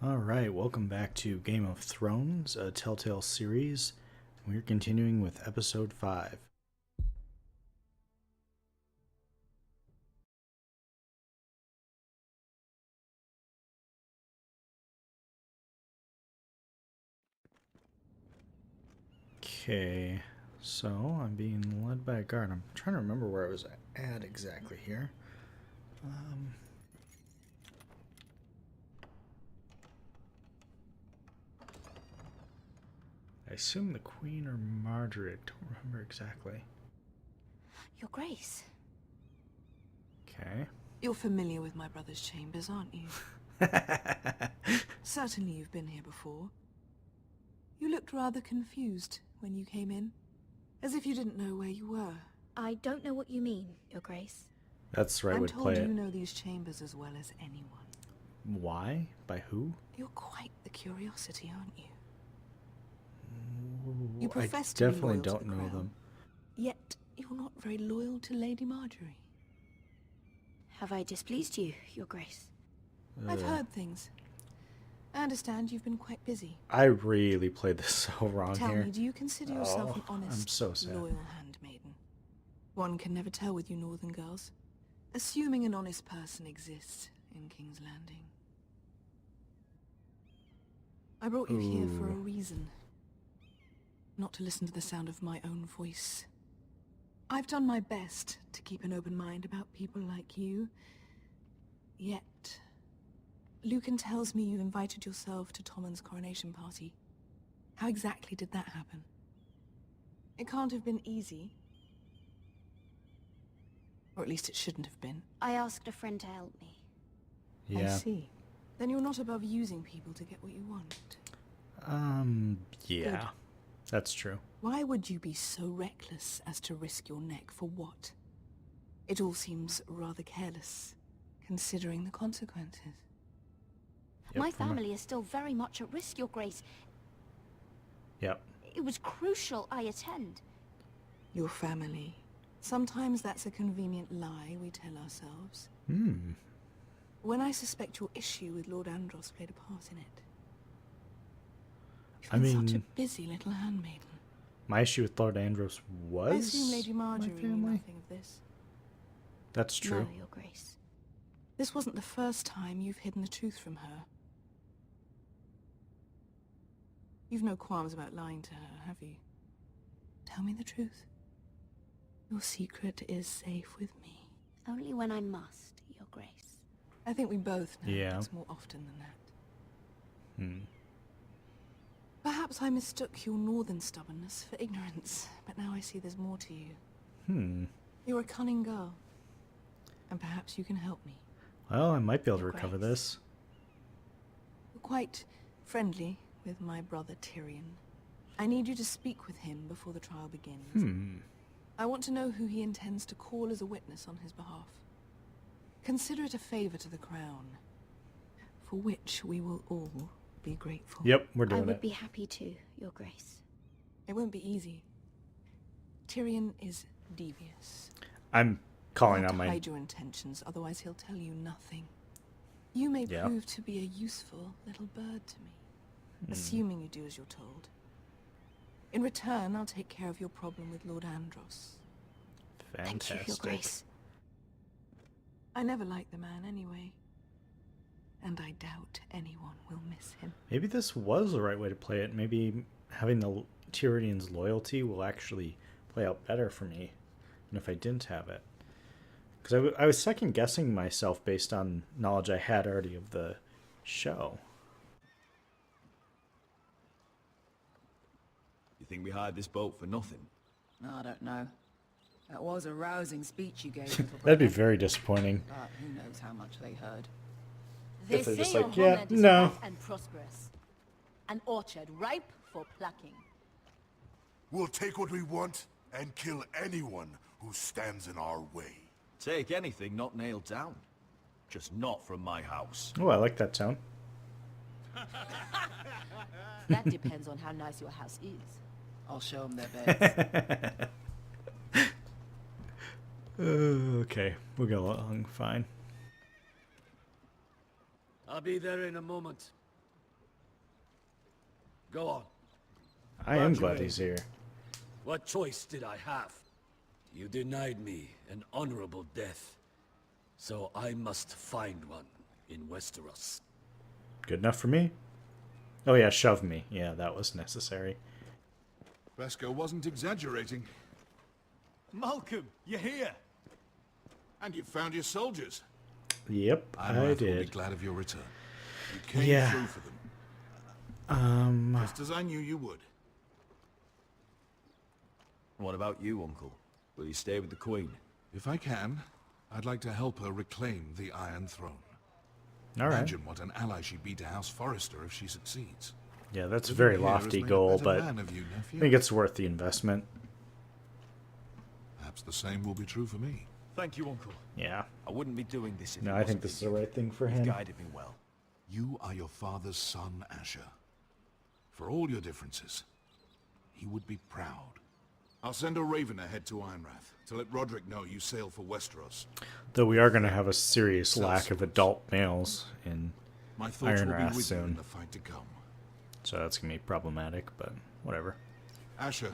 All right, welcome back to Game of Thrones, a Telltale series. We're continuing with episode 5. Okay, so I'm being led by a guard. I'm trying to remember where I was at exactly here. I assume the Queen or Margaret. I don't remember exactly. Your Grace. Okay. You're familiar with my brother's chambers, aren't you? Certainly you've been here before. You looked rather confused when you came in, as if you didn't know where you were. I don't know what you mean, Your Grace. That's the right I'm way to play told it. you know these chambers as well as anyone. Why? By who? You're quite the curiosity, aren't you? Ooh, You profess I to be definitely loyal to don't the know crown. them. Yet you're not very loyal to Lady Marjorie. Have I displeased you, Your Grace? I've heard things. I understand you've been quite busy. I really played this so wrong Tell here. me, do you consider yourself an honest, I'm so sad. loyal handmaiden? One can never tell with you northern girls. Assuming an honest person exists in King's Landing. I brought you here for a reason. Not to listen to the sound of my own voice. I've done my best to keep an open mind about people like you. Yet, Lucan tells me you invited yourself to Tommen's coronation party. How exactly did that happen? It can't have been easy. Or at least it shouldn't have been. I asked a friend to help me. I Yeah. see. Then you're not above using people to get what you want. Yeah. Good. That's true. Why would you be so reckless as to risk your neck for what? It all seems rather careless, considering the consequences. Yep, My from a- family is still very much at risk, Your Grace. Yep. It was crucial I attend. Your family. Sometimes that's a convenient lie we tell ourselves. When I suspect your issue with Lord Andros played a part in it. You've I been such a mean- busy little handmaiden. My issue with Lord Andros was I assume Lady Marjorie my knew family. nothing of this. That's true. No, Your Grace. This wasn't the first time you've hidden the truth from her. You've no qualms about lying to her, have you? Tell me the truth. Your secret is safe with me. Only when I must, Your Grace. I think we both know Yeah. it's more often than that. Hmm. Perhaps I mistook your northern stubbornness for ignorance, but now I see there's more to you. You're a cunning girl, and perhaps you can help me. Well, I might be able to Your recover Grace. this. You're quite friendly with my brother Tyrion. I need you to speak with him before the trial begins. I want to know who he intends to call as a witness on his behalf. Consider it a favor to the crown, for which we will all be grateful. Yep, we're I doing would it. be happy to, Your Grace. It won't be easy. Tyrion is devious. I'm calling You'll have on to my... hide your intentions, otherwise he'll tell you nothing. You may Yeah. prove to be a useful little bird to me, assuming you do as you're told. In return, I'll take care of your problem with Lord Andros. Thank you, Your Fantastic. Grace. I never liked the man anyway, and I doubt anyone will miss him. Maybe this was the right way to play it. Maybe having the Tyrion's loyalty will actually play out better for me than if I didn't have it. Because I was second guessing myself based on knowledge I had already of the show. You think we hired this boat for nothing? I don't know. That was a rousing speech you gave. That'd be very disappointing. But who knows how much they heard. If they're just your like, yeah, homeland is no. vast and prosperous. An orchard ripe for plucking. We'll take what we want and kill anyone who stands in our way. Take anything not nailed down. Just not from my house. Oh, I like that tone. That depends on how nice your house is. I'll show them their beds. Okay, we'll go along fine. I'll be there in a moment. Go on. I am Glad you glad made he's it. here. What choice did I have? You denied me an honorable death. So I must find one in Westeros. Good enough for me. Oh yeah, shove me. Yeah, that was necessary. Beskar wasn't exaggerating. Malcolm, you're here. And you found your soldiers. Yep, I Amrath will be did. glad of your return. You came Yeah. through for them, just as I knew you would. What about you, Uncle? Will you stay with the Queen? If I can, I'd like to help her reclaim the Iron Throne. All right. Imagine what an ally she'd be to House Forrester if she succeeds. Yeah, that's a Living very here has lofty made a goal, better but man of you, I nephew. think it's worth the investment. Perhaps the same will be true for me. Thank you, Uncle. Yeah. I wouldn't be doing this if No, it I think wasn't this for is the you. right thing for You've him. guided me well. You are your father's son, Asher. For all your differences, he would be proud. I'll send a raven ahead to Ironrath to let Roderick know you sail for Westeros. Though we are going to have a serious Self lack of sorts. adult males in My thoughts will be Ironrath with you in soon. the fight to come. So that's going to be problematic, but whatever. Asher.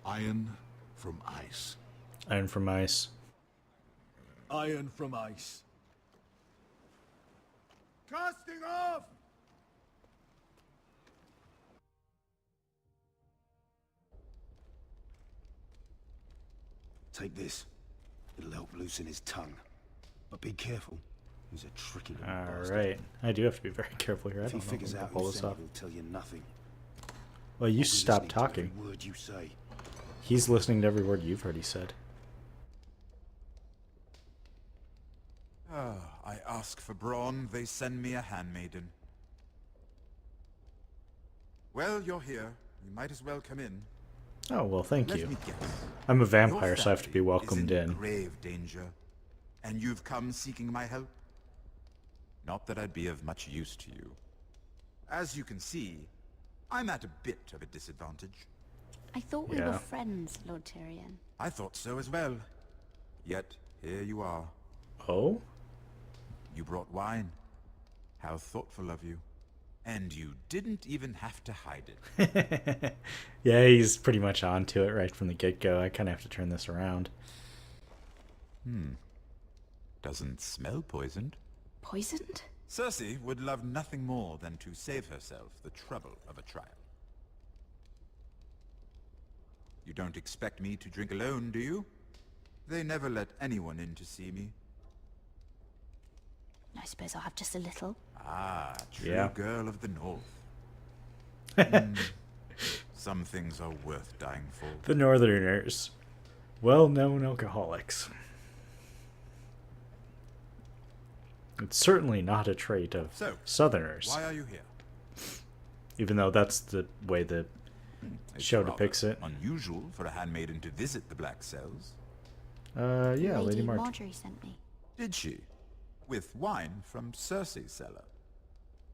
Iron from ice. Iron from ice. Iron from ice. Casting off! Take this. It'll help loosen his tongue. But be careful. He's a tricky little All bastard. right. I do have to be very careful here. I If he don't know if figures I out can pull who this sent off. you, he'll tell you nothing. Well, you I'll be stop listening to every talking. word you say. He's listening to every word you've already said. I ask for brawn, they send me a handmaiden. Well, you're here. You might as well come in. Oh, well, thank Let you. me guess. I'm a Your vampire, so I have to be family welcomed is in in. grave danger, and you've come seeking my help? Not that I'd be of much use to you. As you can see, I'm at a bit of a disadvantage. I thought we Yeah. were friends, Lord Tyrion. I thought so as well. Yet, here you are. Oh? You brought wine. How thoughtful of you. And you didn't even have to hide it. Yeah, he's pretty much onto it right from the get-go. I kind of have to turn this around. Doesn't smell poisoned. Poisoned? Cersei would love nothing more than to save herself the trouble of a trial. You don't expect me to drink alone, do you? They never let anyone in to see me. I suppose I'll have just a little. Ah, true Yeah. girl of the north. Some things are worth dying for. The Northerners. Well-known alcoholics. It's certainly not a trait of So, Southerners. Why are you here? Even though that's the way the It's show rather depicts it. unusual for a handmaiden to visit the Black Cells. Yeah, Lady Lady Marjorie. Marjorie sent me. Did she? With wine from Cersei's cellar.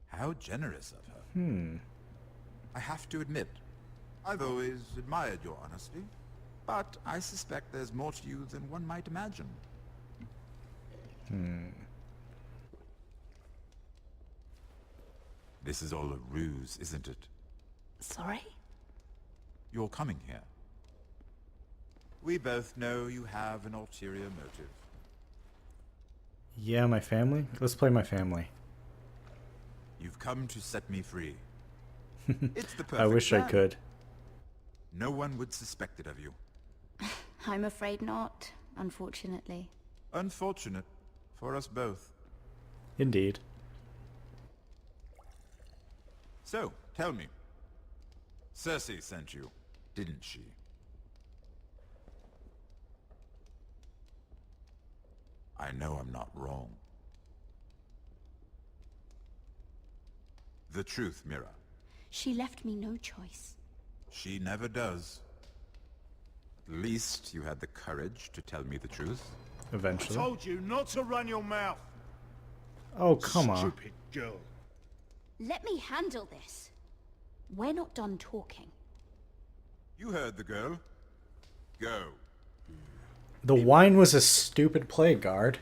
How generous of her. I have to admit, I've always admired your honesty, but I suspect there's more to you than one might imagine. This is all a ruse, isn't it? Sorry? You're coming here. We both know you have an ulterior motive. Yeah, my family? Let's play my family. You've come to set me free. It's the perfect I wish I plan. could. No one would suspect it of you. I'm afraid not, unfortunately. Unfortunate for us both. Indeed. So, tell me. Cersei sent you, didn't she? I know I'm not wrong. The truth, Mira. She left me no choice. She never does. At least you had the courage to tell me the truth. Eventually. Told you not to run your mouth. Oh, come on. Stupid girl. Let me handle this. We're not done talking. You heard the girl. Go. The wine was a stupid play, guard.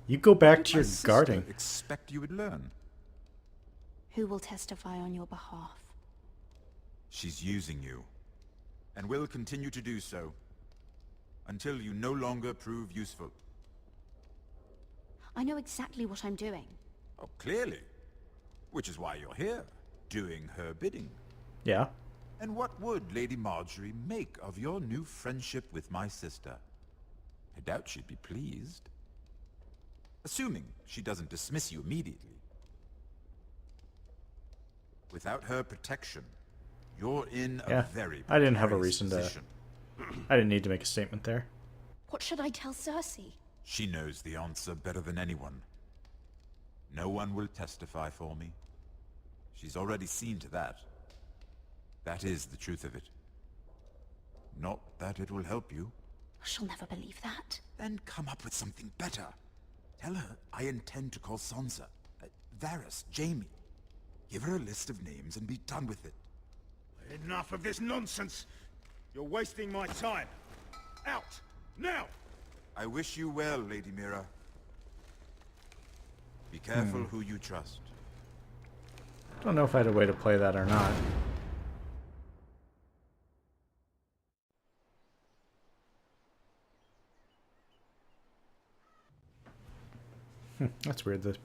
You go back Did to my your sister guarding. expect you would learn? Who will testify on your behalf? She's using you, and will continue to do so, until you no longer prove useful. I know exactly what I'm doing. Oh, clearly. Which is why you're here, doing her bidding. Yeah. And what would Lady Marjorie make of your new friendship with my sister? I doubt she'd be pleased. Assuming she doesn't dismiss you immediately. Without her protection, you're in a very I didn't have a precarious reason position. I didn't need to make a statement there. What should I tell Cersei? She knows the answer better than anyone. No one will testify for me. She's already seen to that. That is the truth of it. Not that it will help you. She'll never believe that. Then come up with something better. Tell her I intend to call Sansa, Varys, Jaime. Give her a list of names and be done with it. Enough of this nonsense! You're wasting my time! Out! Now! I wish you well, Lady Mira. Be careful who you trust. Don't know if I had a way to play that or not. That's weird. The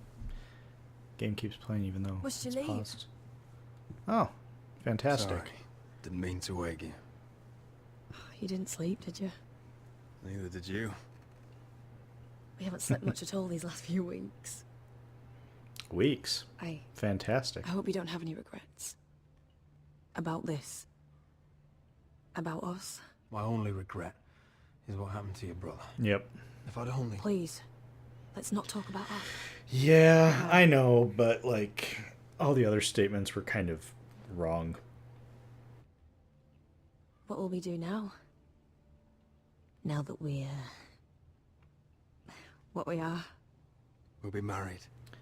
game keeps playing even though Must you it's leave? paused. Oh, fantastic. Sorry. Didn't mean to wake you. You didn't sleep, did you? Neither did you. We haven't slept much at all these last few weeks. Weeks. I Fantastic. hope you don't have any regrets. About this. About us. My only regret is what happened to your brother. Yep. If I'd only... Please, let's not talk about us. Yeah, I know, but like all the other statements were kind of wrong. What will we do now? Now that we're... what we are. We'll be married,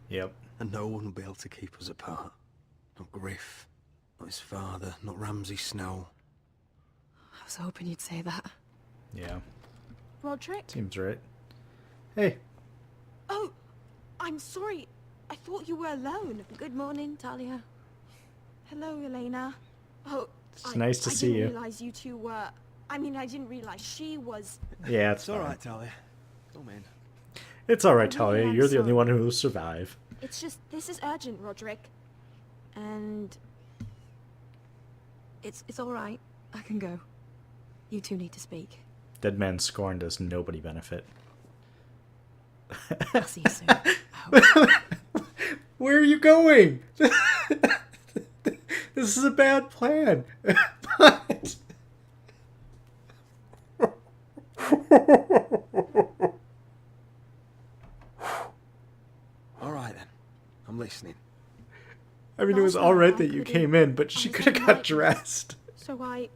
Yep. and no one will be able to keep us apart. Not Griff, not his father, not Ramsay Snow. I was hoping you'd say that. Yeah. Roderick? Seems right. Hey. Oh, I'm sorry. I thought you were alone. Good morning, Talia. Hello, Elena. Oh, It's nice to see I you. didn't realize you two were... I mean, I didn't realize she was... Yeah, it's It's all fine. right, Talia. Come in. It's all right, I really Talia. am You're the only sorry. one who will survive. It's just, this is urgent, Roderick. And... It's all right. I can go. You two need to speak. Dead man's scorn does nobody benefit. I'll see you soon. I hope. Where are you going? This is a bad plan. But... All right, then. I'm listening. I mean, it was Last all night right I that you couldn't- came in, but I she was could have got unlikely. dressed. So I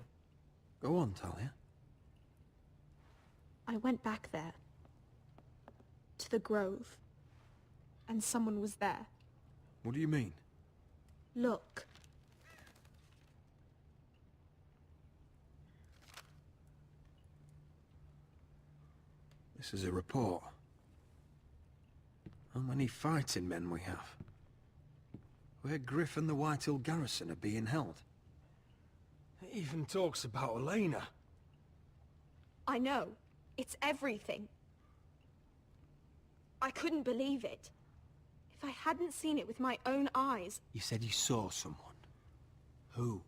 Go on, Talia. went back there. To the grove. And someone was there. What do you mean? Look. This is a report. How many fighting men we have? Where Griff and the Whitehill garrison are being held. It even talks about Elena. I know. It's everything. I couldn't believe it. If I hadn't seen it with my own eyes, You said you saw someone. Who?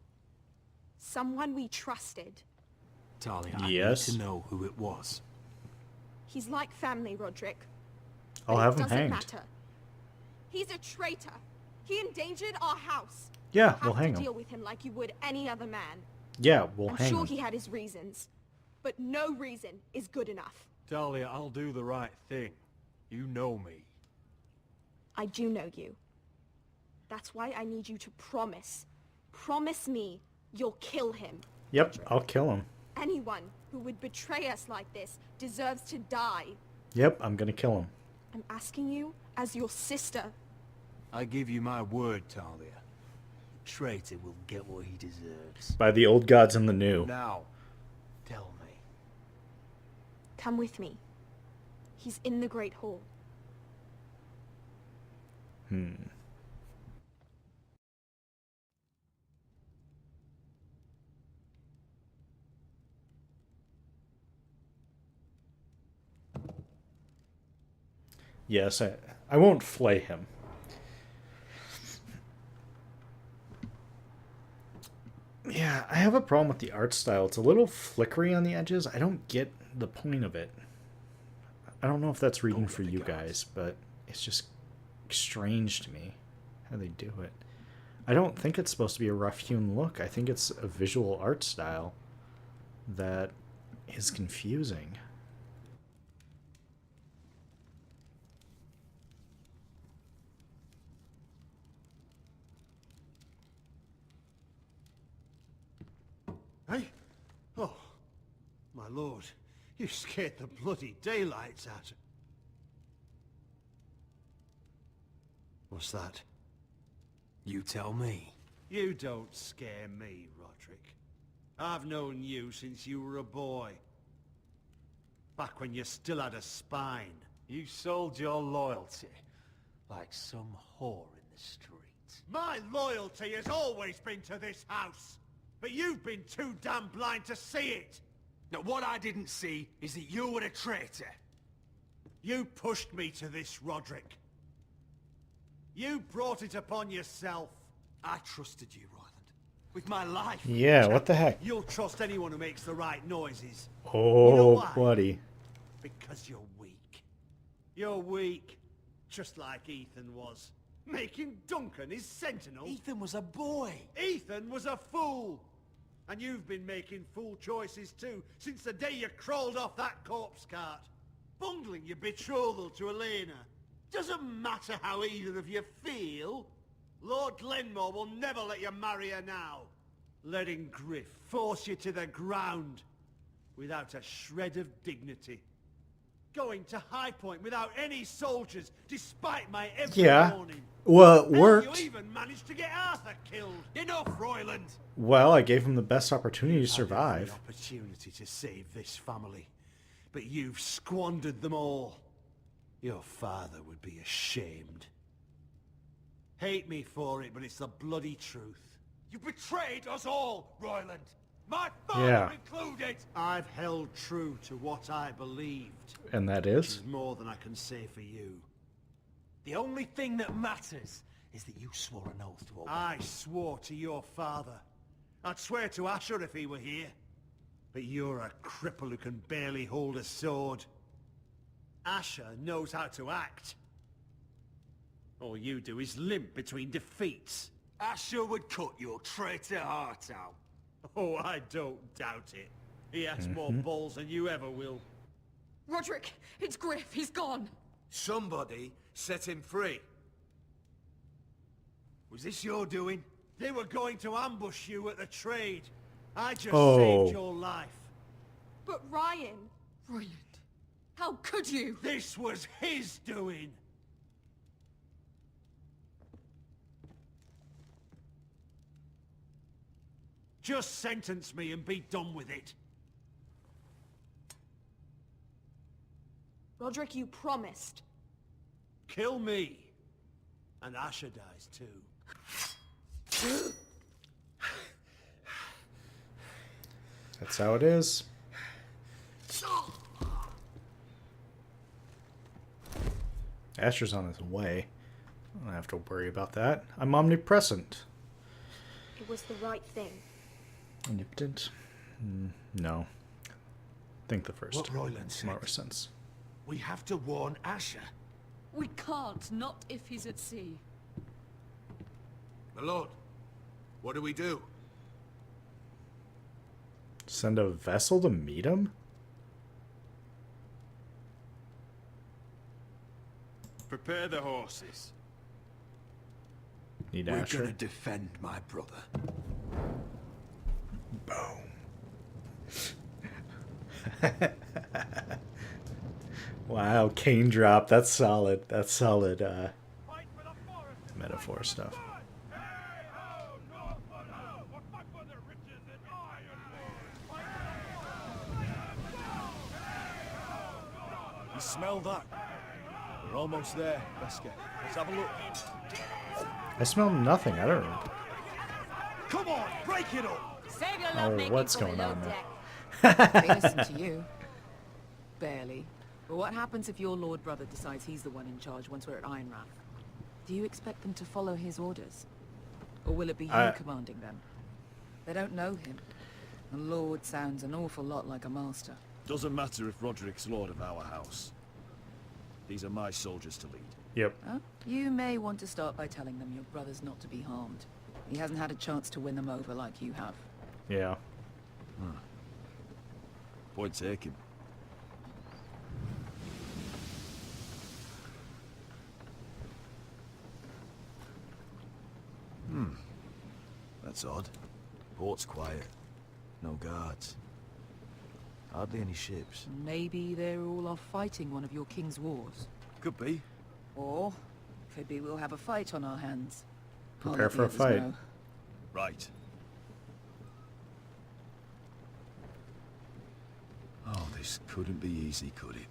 someone we trusted. Talia, I Yes. need to know who it was. He's like family, Roderick. I'll But have it him doesn't hanged. matter. He's a traitor. He endangered our house. Yeah, You we'll have hang to him. deal with him like you would any other man. Yeah, we'll I'm hang sure him. he had his reasons, but no reason is good enough. Talia, I'll do the right thing. You know me. I do know you. That's why I need you to promise. Promise me you'll kill him. Yep, I'll kill him. Anyone who would betray us like this deserves to die. Yep, I'm gonna kill him. I'm asking you as your sister. I give you my word, Talia. The traitor will get what he deserves. By the old gods and the new. Now, tell me. Come with me. He's in the Great Hall. Yes, I won't flay him. Yeah, I have a problem with the art style. It's a little flickery on the edges. I don't get the point of it. I don't know if that's reading for you guys, but it's just strange to me how they do it. I don't think it's supposed to be a rough-hewn look. I think it's a visual art style that is confusing. Hey? Oh, my lord. You scared the bloody daylights out of... What's that? You tell me. You don't scare me, Roderick. I've known you since you were a boy. Back when you still had a spine. You sold your loyalty like some whore in the street. My loyalty has always been to this house. But you've been too damn blind to see it. Now, what I didn't see is that you were a traitor. You pushed me to this, Roderick. You brought it upon yourself. I trusted you, Royland. With my life. Yeah, what the heck? You'll trust anyone who makes the right noises. Oh, you know why? buddy. Because you're weak. You're weak. Just like Ethan was. Making Duncan his sentinel. Ethan was a boy. Ethan was a fool. And you've been making fool choices too, since the day you crawled off that corpse cart. Bungling your betrothal to Elena. Doesn't matter how either of you feel. Lord Glenmore will never let you marry her now. Letting Griff force you to the ground. Without a shred of dignity. Going to High Point without any soldiers, despite my every warning. Well, it worked. You even managed to get Arthur killed. Enough, Royland. Well, I gave him the best opportunity to survive. I had the opportunity to save this family, but you've squandered them all. Your father would be ashamed. Hate me for it, but it's the bloody truth. You betrayed us all, Royland. My father included. I've held true to what I believed. And that Which is? is more than I can say for you. The only thing that matters is that you swore an oath to obey. I swore to your father. I'd swear to Asher if he were here. But you're a cripple who can barely hold a sword. Asher knows how to act. All you do is limp between defeats. Asher would cut your traitor heart out. Oh, I don't doubt it. He has more balls than you ever will. Roderick, it's Griff. He's gone. Somebody set him free. Was this your doing? They were going to ambush you at the trade. I just Oh. saved your life. But Ryan... Royland, how could you? This was his doing. Just sentence me and be done with it. Roderick, you promised. Kill me. And Asher dies too. That's how it is. Asher's on his way. I don't have to worry about that. I'm omnipresent. It was the right thing. Omnipotent? No. I think the first What Royland makes more said. sense. We have to warn Asher. We can't, not if he's at sea. My lord, what do we do? Send a vessel to meet him? Prepare the horses. Need We're Asher? gonna defend my brother. Boom. Wow, cane drop. That's solid. That's solid metaphor stuff. You smell that? We're almost there, Wesker. Let's have a look. I smell nothing. I don't know. Come on, break it up. Save your Oh, love making what's for going below on there? deck. They listen to you. Barely. But what happens if your lord brother decides he's the one in charge once we're at Ironrath? Do you expect them to follow his orders? Or will it be you commanding them? They don't know him. A lord sounds an awful lot like a master. Doesn't matter if Roderick's lord of our house. These are my soldiers to lead. Yep. Huh? You may want to start by telling them your brother's not to be harmed. He hasn't had a chance to win them over like you have. Yeah. Point taken. That's odd. Port's quiet. No guards. Hardly any ships. Maybe they're all off fighting one of your king's wars. Could be. Or, could be we'll have a fight on our hands. Prepare for a fight. Right. Oh, this couldn't be easy, could it?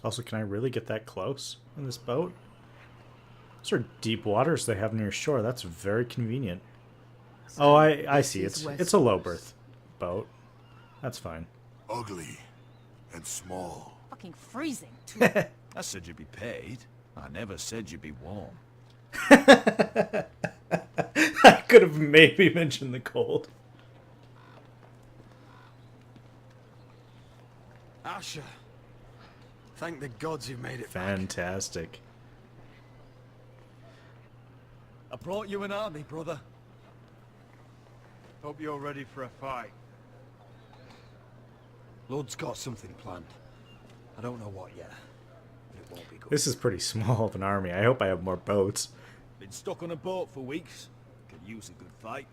Also, can I really get that close on this boat? Those are deep waters they have near shore. That's very convenient. Oh, I see. It's a low berth boat. That's fine. Ugly and small. Fucking freezing. I said you'd be paid. I never said you'd be warm. I could have maybe mentioned the cold. Asher. Thank the gods you've made it Fantastic. back. I brought you an army, brother. Hope you're ready for a fight. Lord's got something planned. I don't know what yet, but it won't be good. This is pretty small of an army. I hope I have more boats. Been stuck on a boat for weeks. Could use a good fight.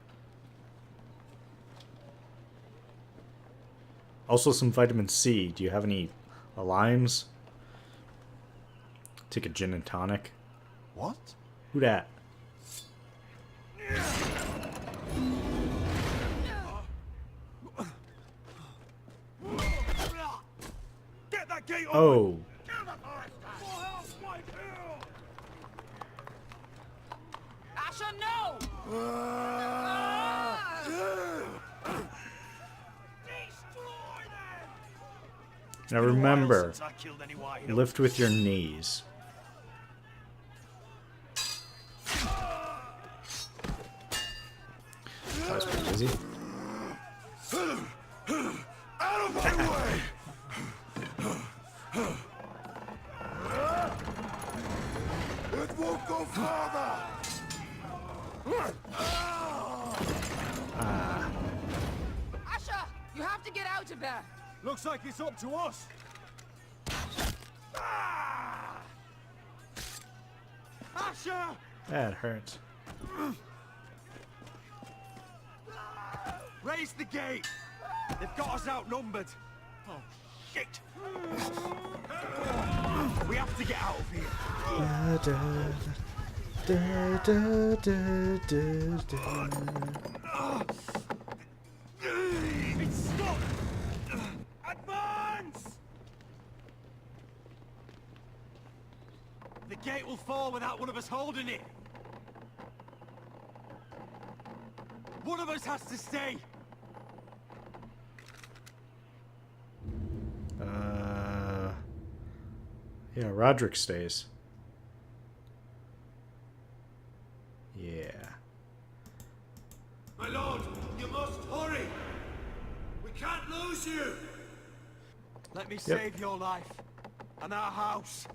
Also some vitamin C. Do you have any limes? Take a gin and tonic. What? Who dat? Get that gate open! Oh. Asher, no! Now remember, lift with your knees. That was pretty easy. Out of my way! It won't go farther! Asher, you have to get out of there! Looks like it's up to us. Asher! That hurts. Raise the gate! They've got us outnumbered. Oh, shit! We have to get out of here. It's stuck! Advance! The gate will fall without one of us holding it. One of us has to stay. Yeah, Roderick stays. Yeah. My lord, you must hurry. We can't lose you. Let me save your life and our house.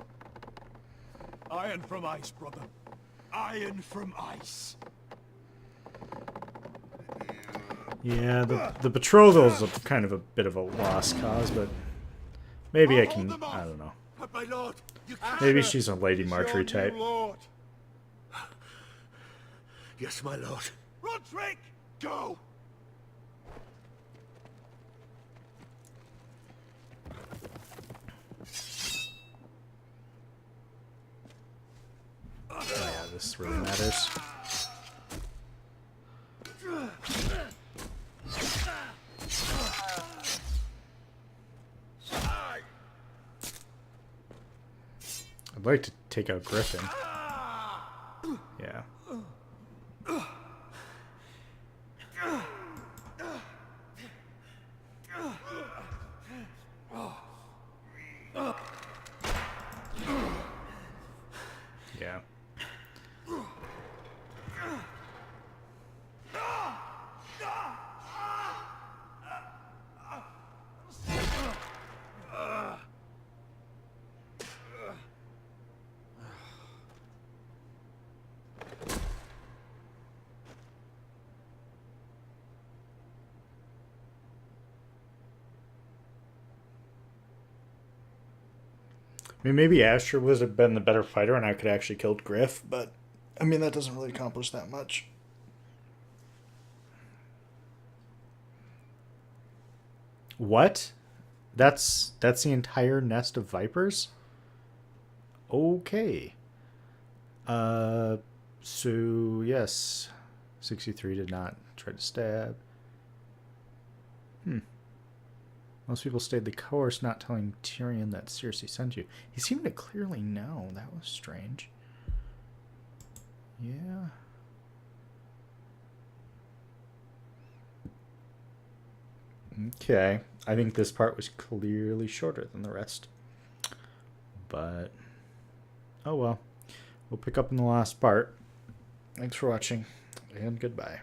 Iron from ice, brother. Iron from ice. Yeah, the betrothal's kind of a bit of a lost cause, but maybe I can. I don't know. But my lord, you can't. Maybe she's a Lady Marjorie type. Lord. Yes, my lord. Roderick, go. Oh yeah, this really matters. I'd like to take out Griffin. Yeah. I mean, maybe Asher would have been the better fighter and I could have actually killed Griff, but I mean, that doesn't really accomplish that much. What? That's the entire nest of vipers? Okay. So yes, 63 did not try to stab. Most people stayed the course, not telling Tyrion that Cersei sent you. He seemed to clearly know. That was strange. Yeah. Okay. I think this part was clearly shorter than the rest. But, oh well. We'll pick up in the last part. Thanks for watching, and goodbye.